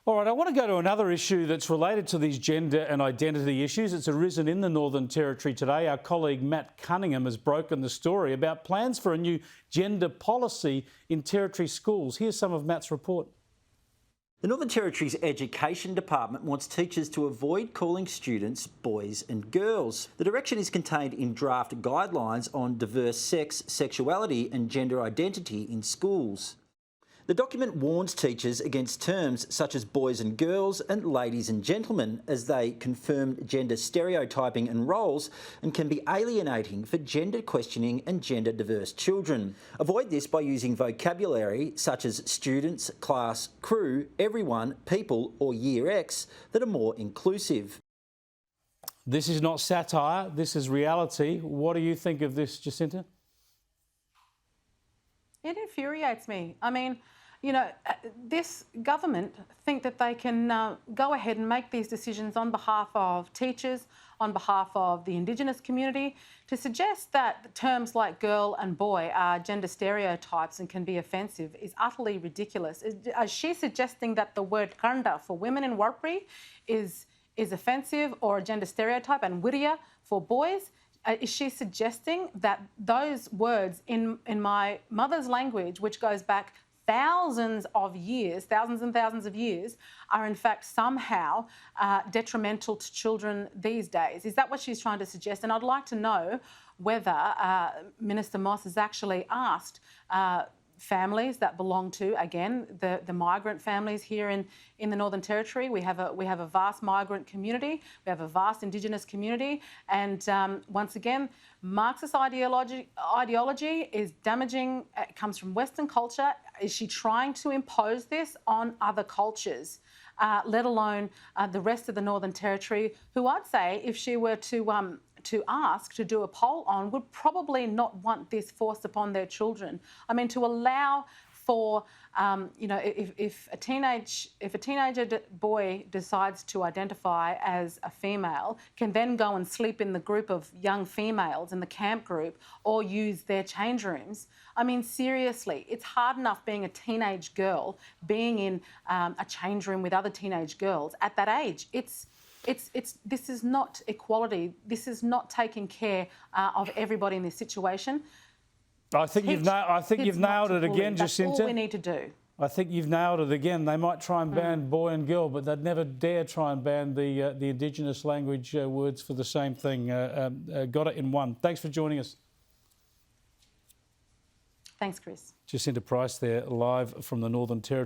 All right, I want to go to another issue that's related to these gender and identity issues. It's arisen in the Northern Territory today. Our colleague Matt Cunningham has broken the story about plans for a new gender policy in Territory schools. Here's some of Matt's report. The Northern Territory's Education Department wants teachers to avoid calling students boys and girls. The direction is contained in draft guidelines on diverse sex, sexuality and gender identity in schools. The document warns teachers against terms such as boys and girls and ladies and gentlemen, as they confirm gender stereotyping and roles and can be alienating for gender questioning and gender diverse children. Avoid this by using vocabulary such as students, class, crew, everyone, people or Year X that are more inclusive. This is not satire, this is reality. What do you think of this, Jacinta? It infuriates me. I mean, you know, this government think that they can go ahead and make these decisions on behalf of teachers, on behalf of the Indigenous community. To suggest that terms like girl and boy are gender stereotypes and can be offensive is utterly ridiculous. Is she suggesting that the word kanda for women in Warlpiri is offensive or a gender stereotype, and wiria for boys? Is she suggesting that those words in my mother's language, which goes back thousands of years, thousands and thousands of years, are in fact somehow detrimental to children these days? Is that what she's trying to suggest? And I'd like to know whether Minister Moss has actually asked families that belong to, again, the migrant families here in the Northern Territory. We have a vast migrant community, we have a vast Indigenous community, and once again, Marxist ideology is damaging. It comes from Western culture. Is she trying to impose this on other cultures, let alone the rest of the Northern Territory, who I'd say, if she were to ask to do a poll on, would probably not want this forced upon their children. I mean, to allow for, you know, if a teenager boy decides to identify as a female, can then go and sleep in the group of young females in the camp group or use their change rooms. I mean, seriously, it's hard enough being a teenage girl, being in a change room with other teenage girls at that age. This is not equality. This is not taking care of everybody in this situation. I think you've nailed it again, Jacinta. That's all we need to do. I think you've nailed it again. They might try and ban boy and girl, but they'd never dare try and ban the Indigenous language words for the same thing. Got it in one. Thanks for joining us. Thanks, Chris. Jacinta Price there, live from the Northern Territory.